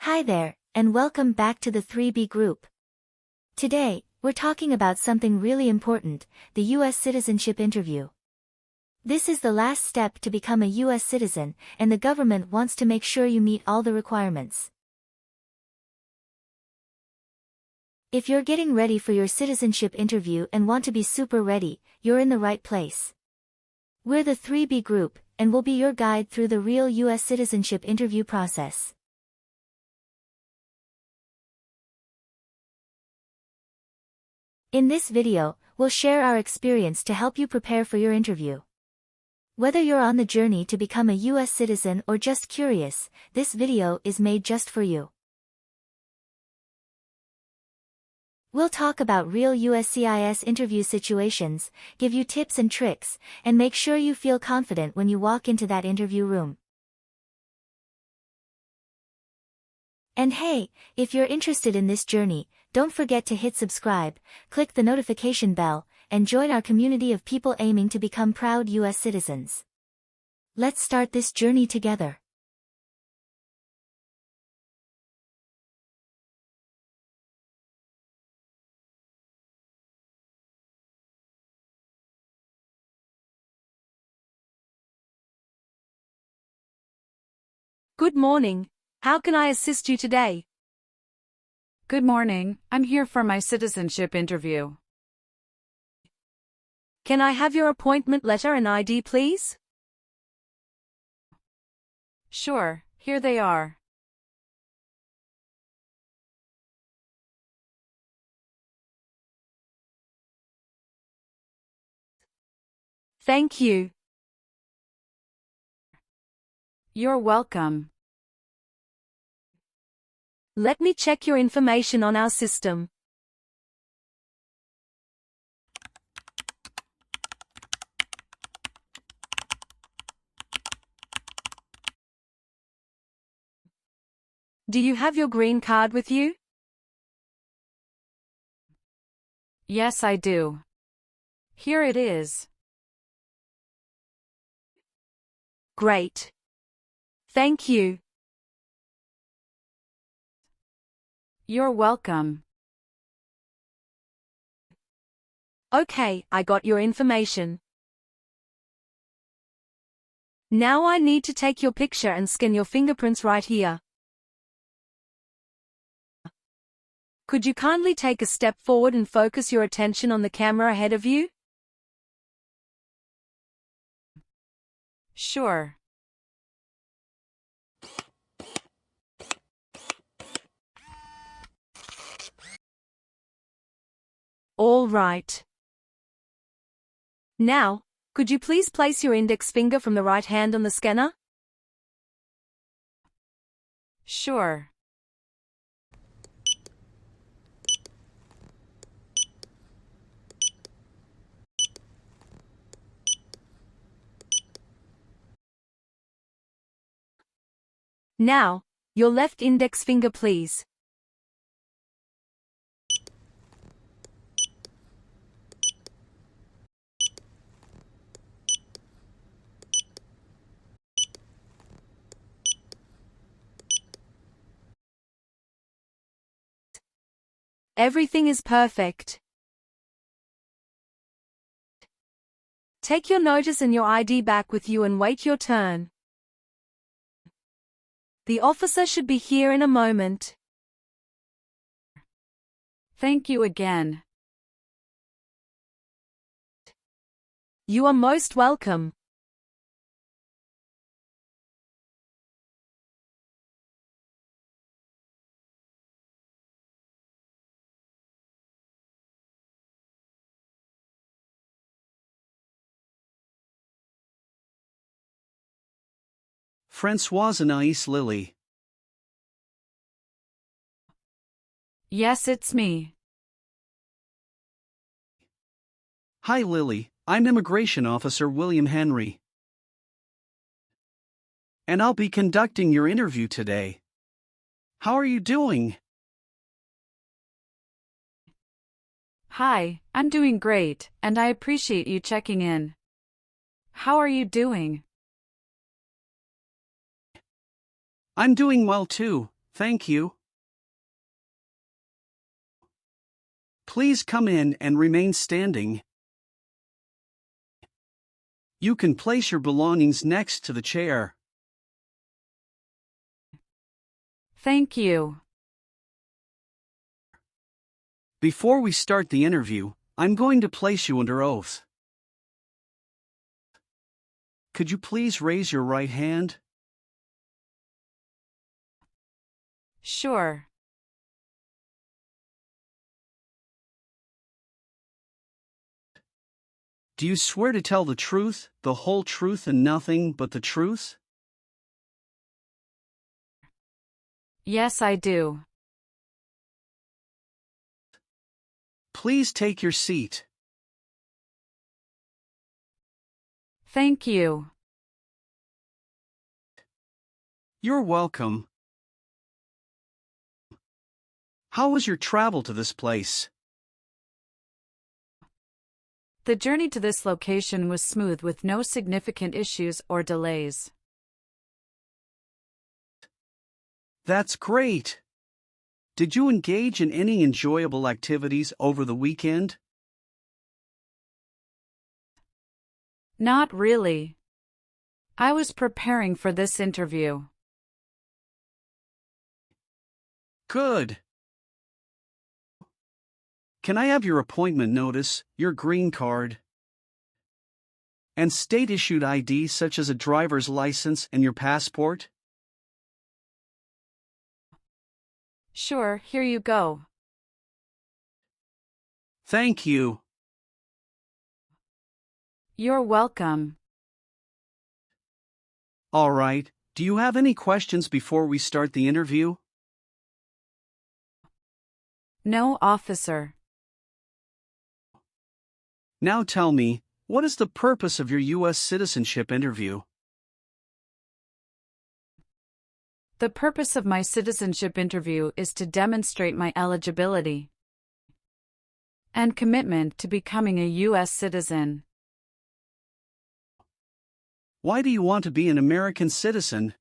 Hi there, and welcome back to the 3B group. Today, we're talking about something really important, the U.S. citizenship interview. This is the last step to become a U.S. citizen, and the government wants to make sure you meet all the requirements. If you're getting ready for your citizenship interview and want to be super ready, you're in the right place. We're the 3B group, and we'll be your guide through the real U.S. citizenship interview process. In this video, we'll share our experience to help you prepare for your interview. Whether you're on the journey to become a U.S. citizen or just curious, this video is made just for you. We'll talk about real USCIS interview situations, give you tips and tricks, and make sure you feel confident when you walk into that interview room. And hey, if you're interested in this journey, don't forget to hit subscribe, click the notification bell, and join our community of people aiming to become proud U.S. citizens. Let's start this journey together. Good morning. How can I assist you today? Good morning, I'm here for my citizenship interview. Can I have your appointment letter and ID, please? Sure, here they are. Thank you. You're welcome. Let me check your information on our system. Do you have your green card with you? Yes, I do. Here it is. Great. Thank you. You're welcome. Okay, I got your information. Now I need to take your picture and scan your fingerprints right here. Could you kindly take a step forward and focus your attention on the camera ahead of you? Sure. All right. Now, could you please place your index finger from the right hand on the scanner? Sure. Now, your left index finger, please. Everything is perfect. Take your notice and your ID back with you and wait your turn. The officer should be here in a moment. Thank you again. You are most welcome. Françoise Anaïs Lily. Yes, it's me. Hi Lily, I'm Immigration Officer William Henry. And I'll be conducting your interview today. How are you doing? Hi, I'm doing great, and I appreciate you checking in. How are you doing? I'm doing well too, Thank you. Please come in and remain standing. You can place your belongings next to the chair. Thank you. Before we start the interview, I'm going to place you under oath. Could you please raise your right hand? Sure. Do you swear to tell the truth, the whole truth and nothing but the truth? Yes, I do. Please take your seat. Thank you. You're welcome. How was your travel to this place? The journey to this location was smooth with no significant issues or delays. That's great. Did you engage in any enjoyable activities over the weekend? Not really. I was preparing for this interview. Good. Can I have your appointment notice, your green card, and state-issued ID such as a driver's license and your passport? Sure, here you go. Thank you. You're welcome. All right, do you have any questions before we start the interview? No, officer. Now tell me, what is the purpose of your U.S. citizenship interview? The purpose of my citizenship interview is to demonstrate my eligibility and commitment to becoming a U.S. citizen. Why do you want to be an American citizen?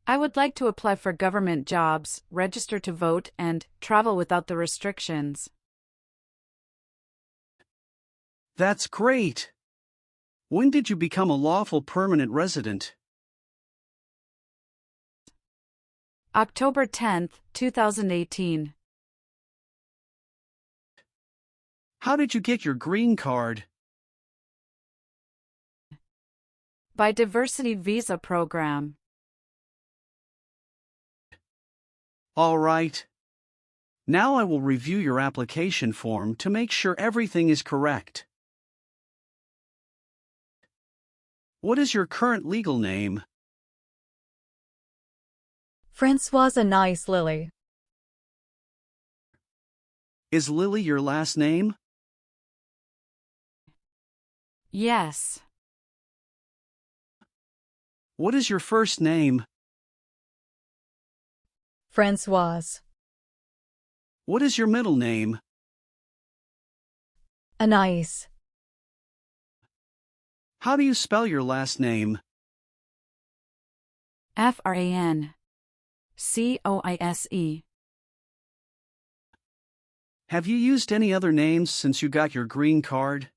I would like to apply for government jobs, register to vote, and travel without the restrictions. That's great. When did you become a lawful permanent resident? October 10, 2018. How did you get your green card? By Diversity Visa Program. All right. Now I will review your application form to make sure everything is correct. What is your current legal name? Francoise Anais Lily. Is Lily your last name? Yes. What is your first name? Francoise. What is your middle name? Anais. How do you spell your last name? FRANCOISE. Have you used any other names since you got your green card?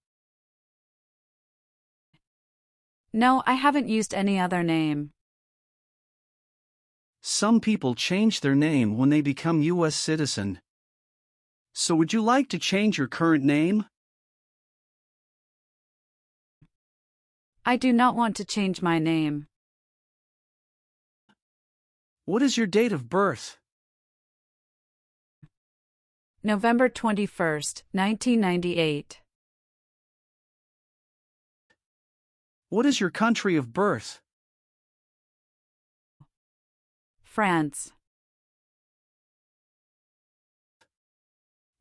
No, I haven't used any other name. Some people change their name when they become U.S. citizen. So would you like to change your current name? I do not want to change my name. What is your date of birth? November 21st, 1998. What is your country of birth? France.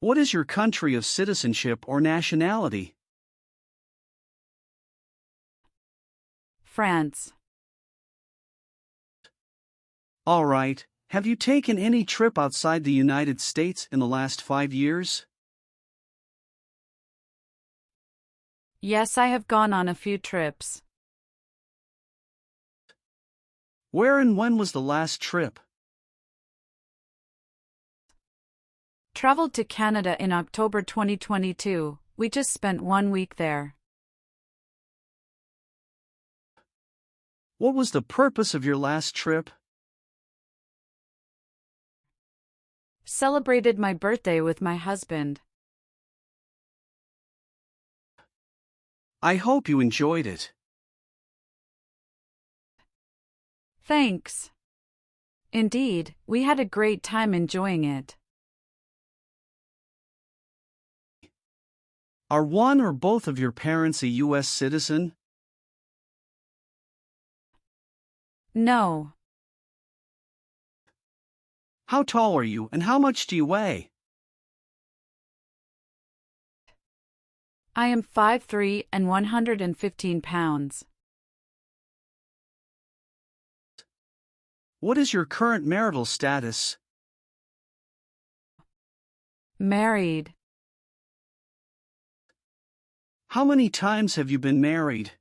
What is your country of citizenship or nationality? France. All right. Have you taken any trip outside the United States in the last 5 years? Yes, I have gone on a few trips. Where and when was the last trip? Traveled to Canada in October 2022. We just spent 1 week there. What was the purpose of your last trip? Celebrated my birthday with my husband. I hope you enjoyed it. Thanks. Indeed, we had a great time enjoying it. Are one or both of your parents a U.S. citizen? No. How tall are you and how much do you weigh? I am 5'3" and 115 pounds. What is your current marital status? Married. How many times have you been married?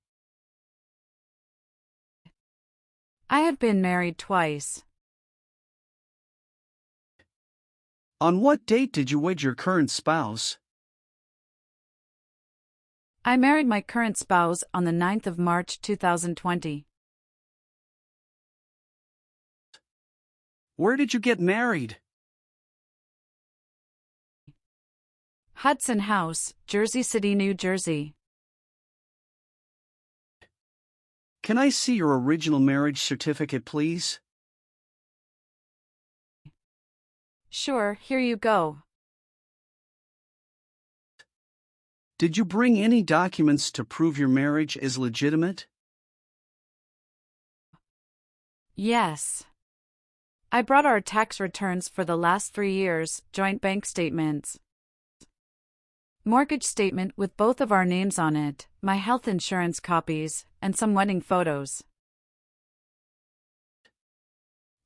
I have been married twice. On what date did you wed your current spouse? I married my current spouse on the 9th of March 2020. Where did you get married? Hudson House, Jersey City, New Jersey. Can I see your original marriage certificate, please? Sure, here you go. Did you bring any documents to prove your marriage is legitimate? Yes. I brought our tax returns for the last 3 years, joint bank statements, mortgage statement with both of our names on it, my health insurance copies, and some wedding photos.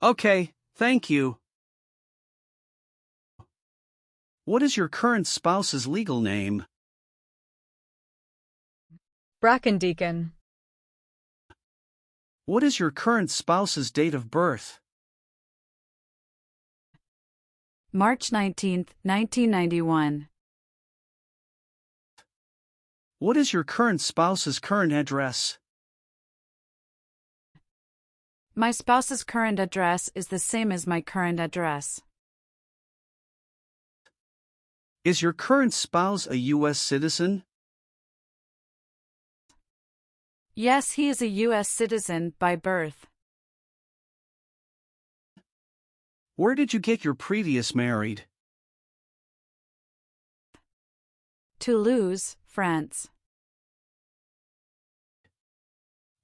Okay, thank you. What is your current spouse's legal name? Brackendeacon. What is your current spouse's date of birth? March 19, 1991. What is your current spouse's current address? My spouse's current address is the same as my current address. Is your current spouse a U.S. citizen? Yes, he is a U.S. citizen by birth. Where did you get your previous married? Toulouse, France.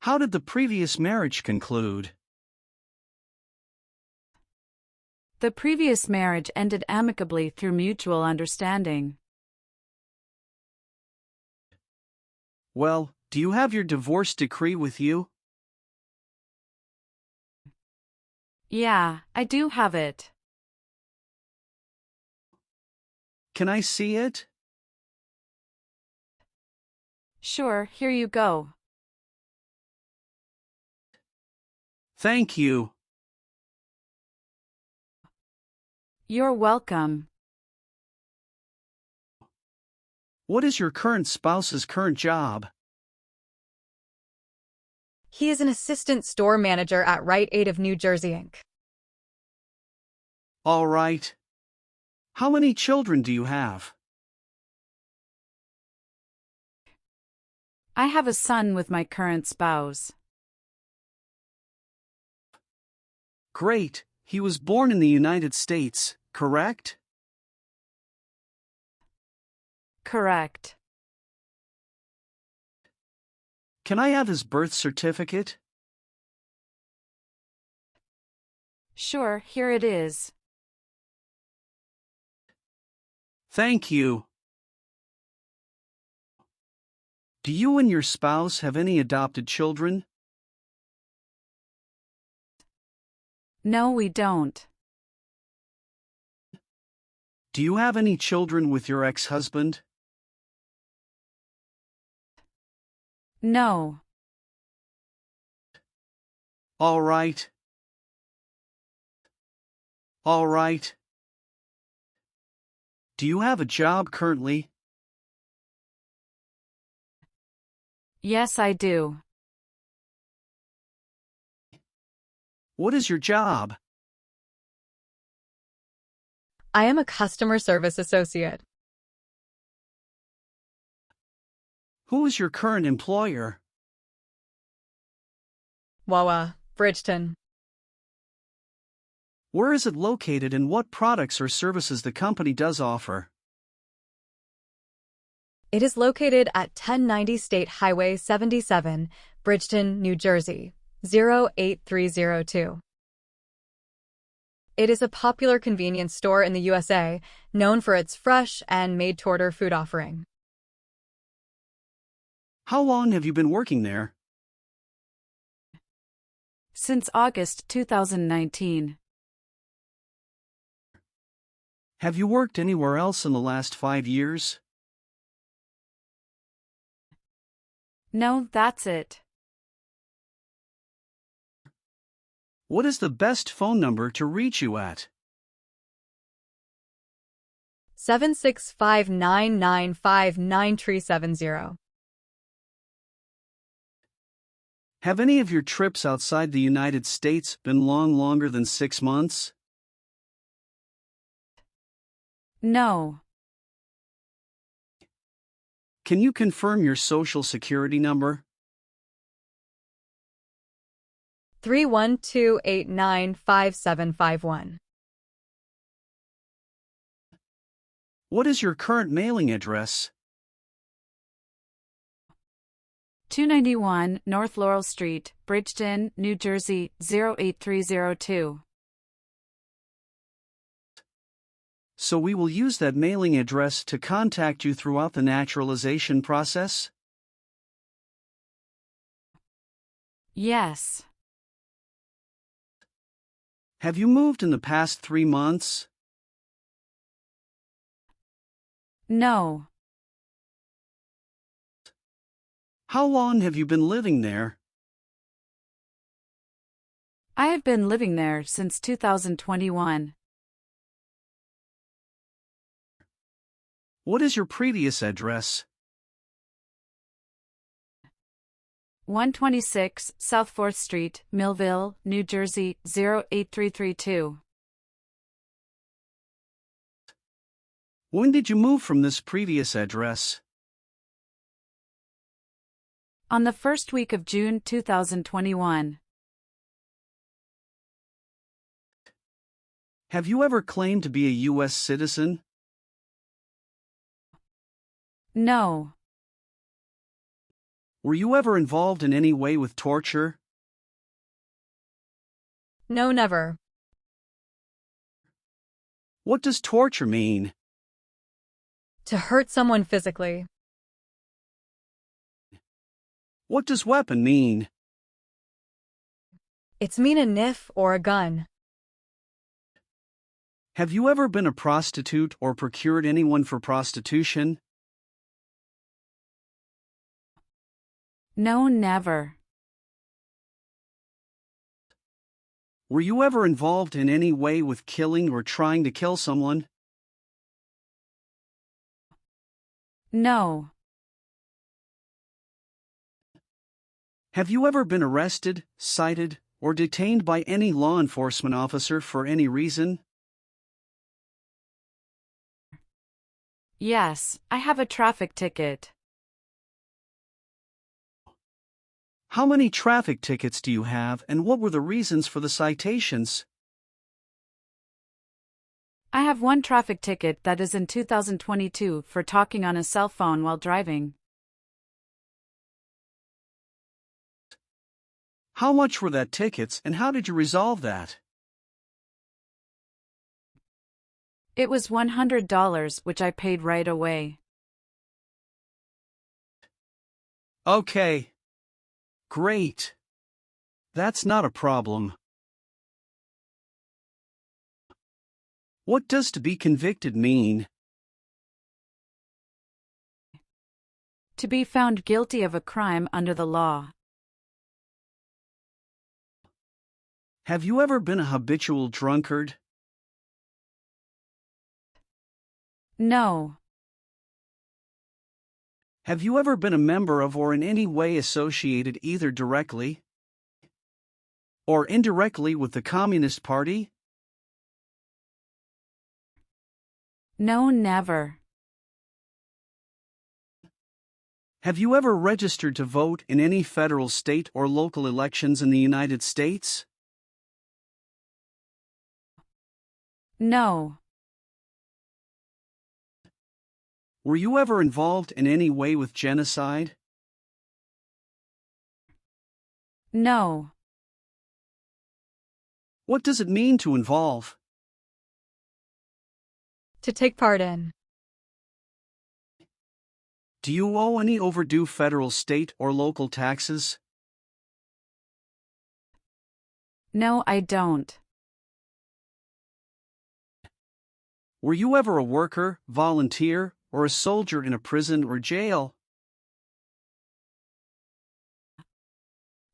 How did the previous marriage conclude? The previous marriage ended amicably through mutual understanding. Well, do you have your divorce decree with you? Yeah, I do have it. Can I see it? Sure, here you go. Thank you. You're welcome. What is your current spouse's current job? He is an assistant store manager at Rite Aid of New Jersey, Inc. All right. How many children do you have? I have a son with my current spouse. Great. He was born in the United States, correct? Correct. Can I have his birth certificate? Sure, here it is. Thank you. Do you and your spouse have any adopted children? No, we don't. Do you have any children with your ex-husband? No. All right. All right. Do you have a job currently? Yes, I do. What is your job? I am a customer service associate. Who is your current employer? Wawa, Bridgeton. Where is it located and what products or services the company does offer? It is located at 1090 State Highway 77, Bridgeton, New Jersey, 08302. It is a popular convenience store in the USA, known for its fresh and made-to-order food offering. How long have you been working there? Since August 2019. Have you worked anywhere else in the last 5 years? No, that's it. What is the best phone number to reach you at? 765-995-9370. Have any of your trips outside the United States been longer than 6 months? No. Can you confirm your social security number? 312-895751. What is your current mailing address? 291 North Laurel Street, Bridgeton, New Jersey, 08302. So we will use that mailing address to contact you throughout the naturalization process? Yes. Have you moved in the past 3 months? No. How long have you been living there? I have been living there since 2021. What is your previous address? 126 South 4th Street, Millville, New Jersey, 08332. When did you move from this previous address? On the first week of June 2021. Have you ever claimed to be a U.S. citizen? No. Were you ever involved in any way with torture? No, never. What does torture mean? To hurt someone physically. What does weapon mean? It's mean a knife or a gun. Have you ever been a prostitute or procured anyone for prostitution? No, never. Were you ever involved in any way with killing or trying to kill someone? No. Have you ever been arrested, cited, or detained by any law enforcement officer for any reason? Yes, I have a traffic ticket. How many traffic tickets do you have and what were the reasons for the citations? I have one traffic ticket that is in 2022 for talking on a cell phone while driving. How much were that tickets and how did you resolve that? It was $100, which I paid right away. Okay. Great. That's not a problem. What does to be convicted mean? To be found guilty of a crime under the law. Have you ever been a habitual drunkard? No. Have you ever been a member of or in any way associated either directly or indirectly with the Communist Party? No, never. Have you ever registered to vote in any federal, state, or local elections in the United States? No. Were you ever involved in any way with genocide? No. What does it mean to involve? To take part in. Do you owe any overdue federal, state, or local taxes? No, I don't. Were you ever a worker, volunteer, or a soldier in a prison or jail?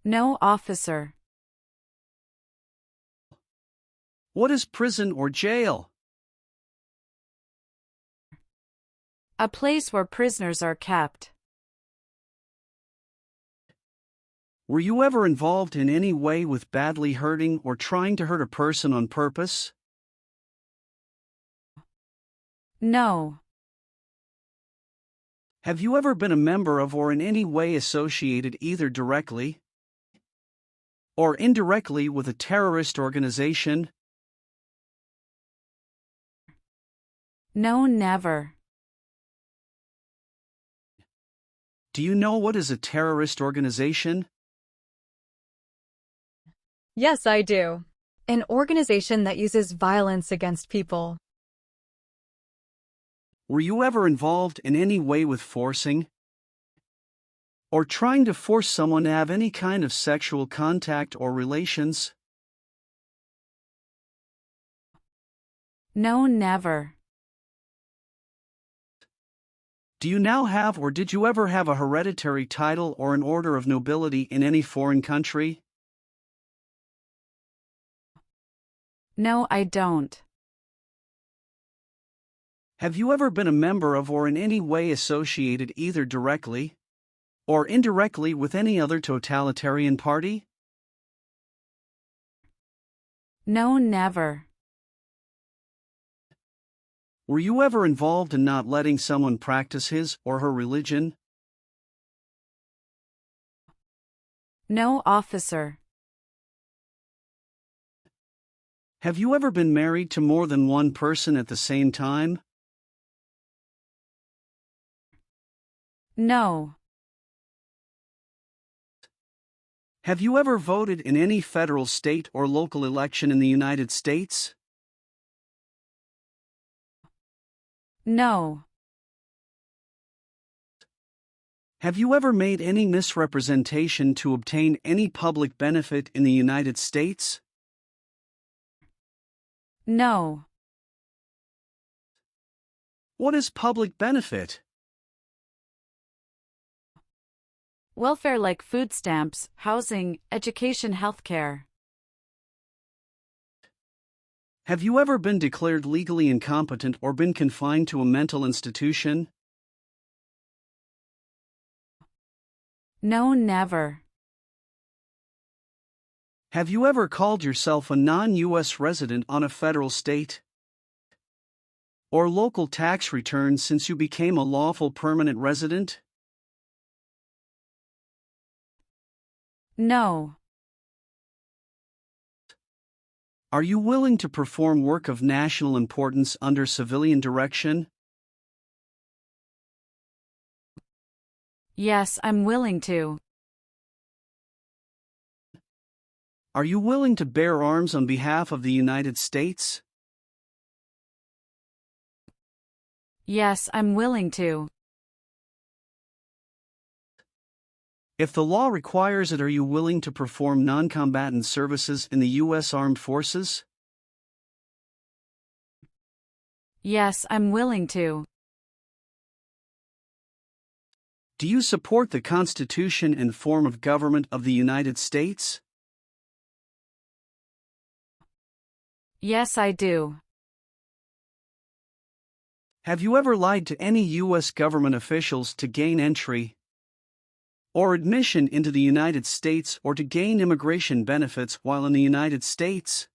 No, officer. What is prison or jail? A place where prisoners are kept. Were you ever involved in any way with badly hurting or trying to hurt a person on purpose? No. Have you ever been a member of or in any way associated either directly or indirectly with a terrorist organization? No, never. Do you know what is a terrorist organization? Yes, I do. An organization that uses violence against people. Were you ever involved in any way with forcing or trying to force someone to have any kind of sexual contact or relations? No, never. Do you now have or did you ever have a hereditary title or an order of nobility in any foreign country? No, I don't. Have you ever been a member of or in any way associated either directly or indirectly with any other totalitarian party? No, never. Were you ever involved in not letting someone practice his or her religion? No, officer. Have you ever been married to more than one person at the same time? No. Have you ever voted in any federal, state, or local election in the United States? No. Have you ever made any misrepresentation to obtain any public benefit in the United States? No. What is public benefit? Welfare like food stamps, housing, education, healthcare. Have you ever been declared legally incompetent or been confined to a mental institution? No, never. Have you ever called yourself a non-U.S. resident on a federal, state, or local tax return since you became a lawful permanent resident? No. Are you willing to perform work of national importance under civilian direction? Yes, I'm willing to. Are you willing to bear arms on behalf of the United States? Yes, I'm willing to. If the law requires it, are you willing to perform non-combatant services in the U.S. Armed Forces? Yes, I'm willing to. Do you support the Constitution and form of government of the United States? Yes, I do. Have you ever lied to any U.S. government officials to gain entry or admission into the United States or to gain immigration benefits while in the United States?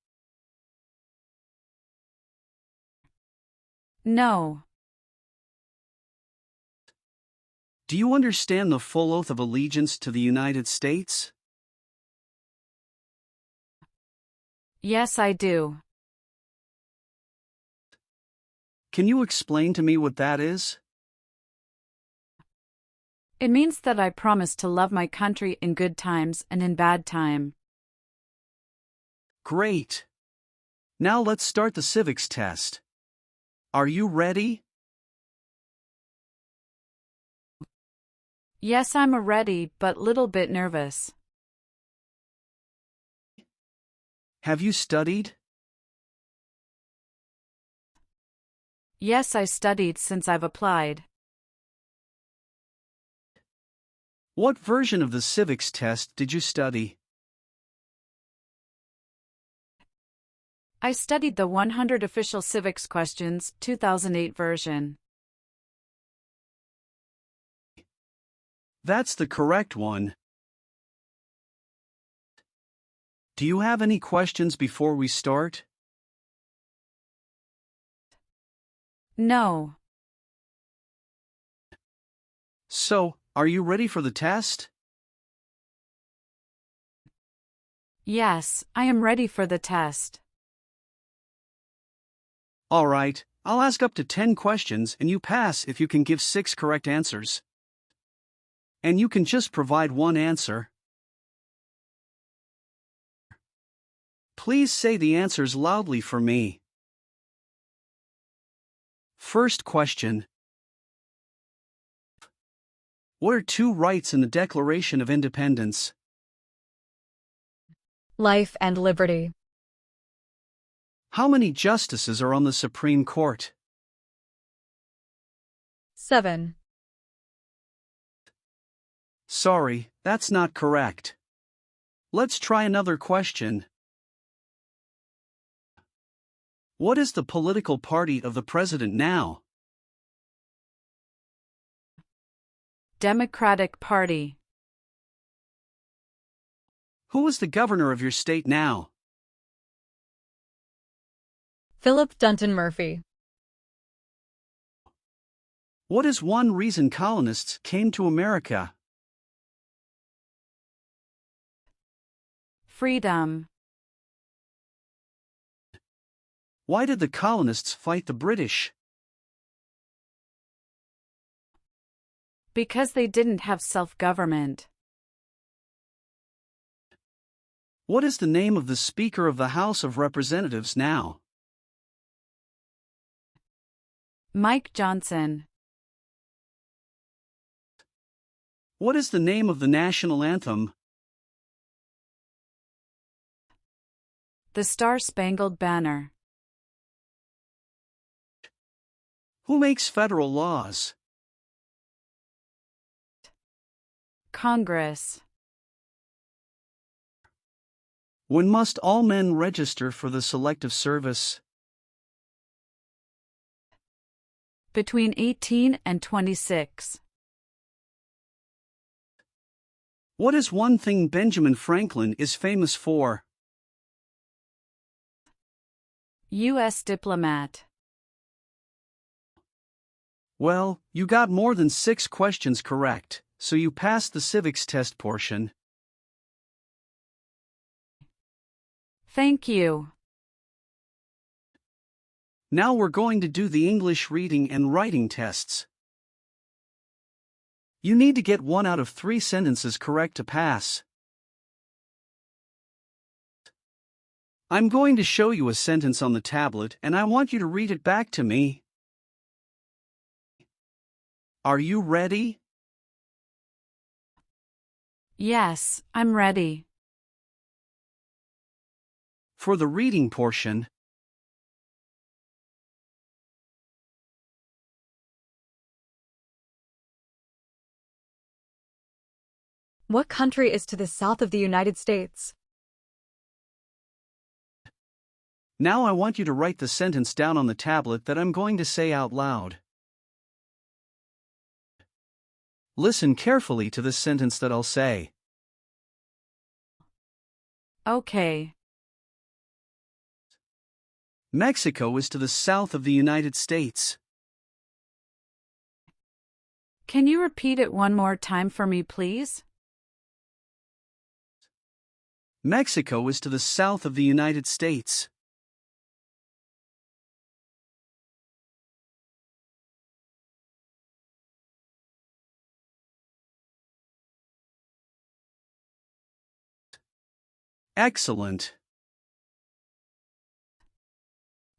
No. Do you understand the full oath of allegiance to the United States? Yes, I do. Can you explain to me what that is? It means that I promise to love my country in good times and in bad time. Great. Now let's start the civics test. Are you ready? Yes, I'm ready, but little bit nervous. Have you studied? Yes, I studied since I've applied. What version of the civics test did you study? I studied the 100 Official Civics Questions, 2008 version. That's the correct one. Do you have any questions before we start? No. So, are you ready for the test? Yes, I am ready for the test. All right, I'll ask up to 10 questions and you pass if you can give 6 correct answers. And you can just provide one answer. Please say the answers loudly for me. First question. What are 2 rights in the Declaration of Independence? Life and liberty. How many justices are on the Supreme Court? 7. Sorry, that's not correct. Let's try another question. What is the political party of the president now? Democratic Party. Who is the governor of your state now? Philip Dunton Murphy. What is one reason colonists came to America? Freedom. Why did the colonists fight the British? Because they didn't have self-government. What is the name of the Speaker of the House of Representatives now? Mike Johnson. What is the name of the national anthem? The Star-Spangled Banner. Who makes federal laws? Congress. When must all men register for the Selective Service? Between 18 and 26. What is one thing Benjamin Franklin is famous for? U.S. diplomat. Well, you got more than 6 questions correct, so you passed the civics test portion. Thank you. Now we're going to do the English reading and writing tests. You need to get 1 out of 3 sentences correct to pass. I'm going to show you a sentence on the tablet and I want you to read it back to me. Are you ready? Yes, I'm ready. For the reading portion, What country is to the south of the United States? Now I want you to write the sentence down on the tablet that I'm going to say out loud. Listen carefully to this sentence that I'll say. Okay. Mexico is to the south of the United States. Can you repeat it one more time for me, please? Mexico is to the south of the United States. Excellent.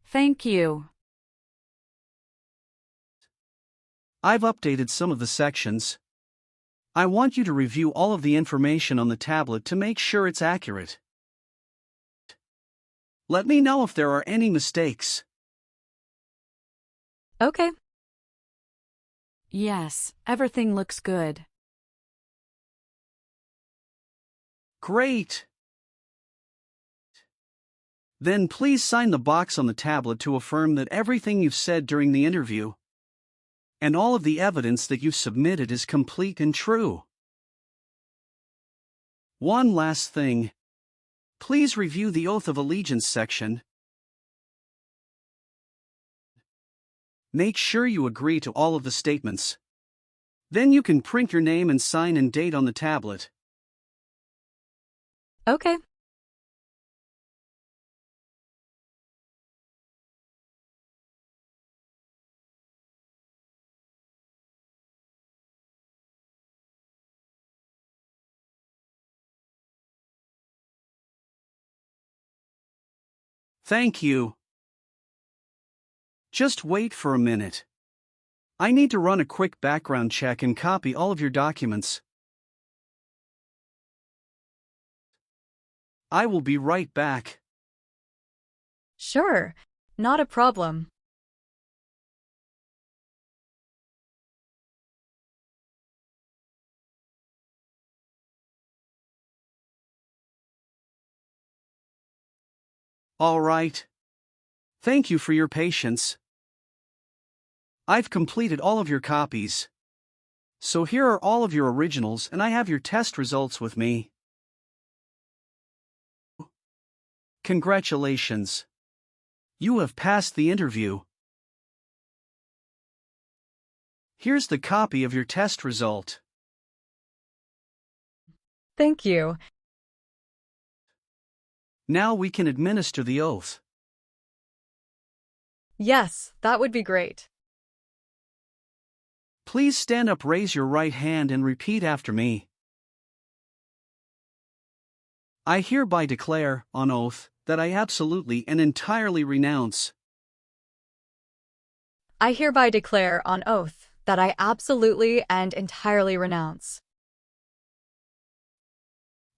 Thank you. I've updated some of the sections. I want you to review all of the information on the tablet to make sure it's accurate. Let me know if there are any mistakes. Okay. Yes, everything looks good. Great. Then please sign the box on the tablet to affirm that everything you've said during the interview and all of the evidence that you've submitted is complete and true. One last thing. Please review the Oath of Allegiance section. Make sure you agree to all of the statements. Then you can print your name and sign and date on the tablet. Okay. Thank you. Just wait for a minute. I need to run a quick background check and copy all of your documents. I will be right back. Sure. Not a problem. All right. Thank you for your patience. I've completed all of your copies. So here are all of your originals and I have your test results with me. Congratulations. You have passed the interview. Here's the copy of your test result. Thank you. Now we can administer the oath. Yes, that would be great. Please stand up, raise your right hand and repeat after me. I hereby declare, on oath, that I absolutely and entirely renounce. I hereby declare on oath that I absolutely and entirely renounce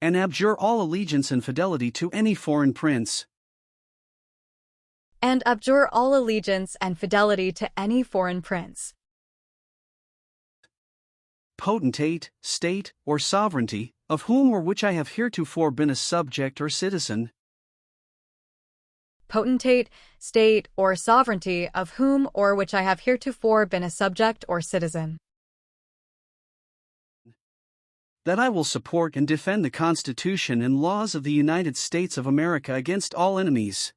And abjure all allegiance and fidelity to any foreign prince, and abjure all allegiance and fidelity to any foreign prince, potentate, state, or sovereignty, of whom or which I have heretofore been a subject or citizen, potentate, state, or sovereignty of whom or which I have heretofore been a subject or citizen, that I will support and defend the Constitution and laws of the United States of America against all enemies,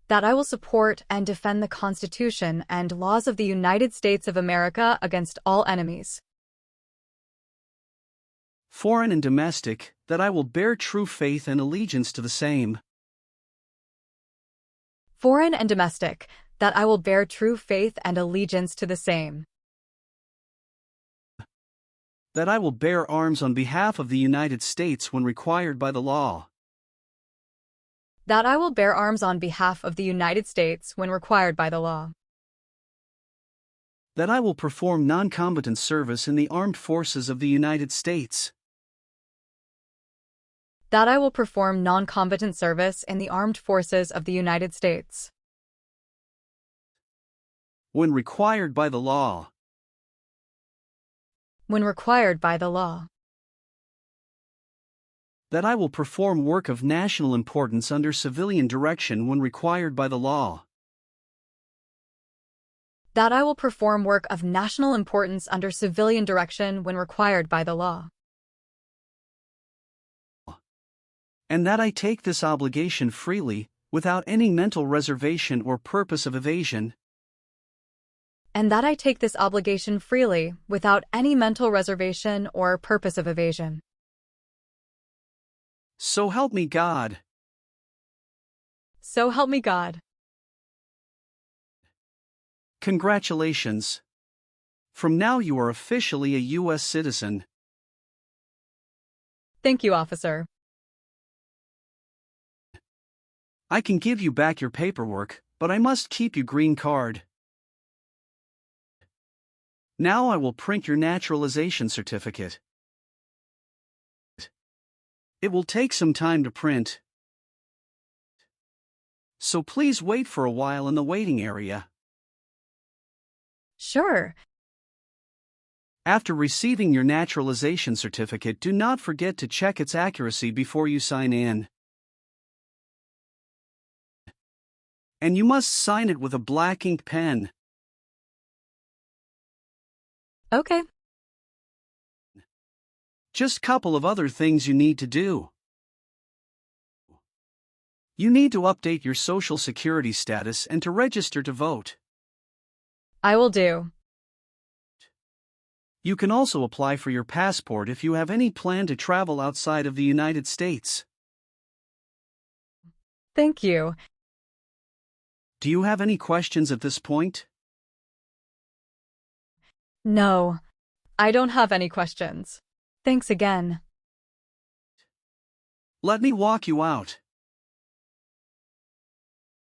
that I will support and defend the Constitution and laws of the United States of America against all enemies, foreign and domestic, that I will bear true faith and allegiance to the same, foreign and domestic, that I will bear true faith and allegiance to the same, that I will bear arms on behalf of the United States when required by the law, that I will bear arms on behalf of the United States when required by the law, that I will perform non-combatant service in the armed forces of the United States, that I will perform non-combatant service in the armed forces of the United States when required by the law, when required by the law, That I will perform work of national importance under civilian direction when required by the law. That I will perform work of national importance under civilian direction when required by the law. And that I take this obligation freely, without any mental reservation or purpose of evasion. And that I take this obligation freely, without any mental reservation or purpose of evasion. So help me God. So help me God. Congratulations. From now you are officially a U.S. citizen. Thank you, officer. I can give you back your paperwork, but I must keep your green card. Now I will print your naturalization certificate. It will take some time to print. So please wait for a while in the waiting area. Sure. After receiving your naturalization certificate, do not forget to check its accuracy before you sign in. And you must sign it with a black ink pen. Okay. Just couple of other things you need to do. You need to update your social security status and to register to vote. I will do. You can also apply for your passport if you have any plan to travel outside of the United States. Thank you. Do you have any questions at this point? No, I don't have any questions. Thanks again. Let me walk you out.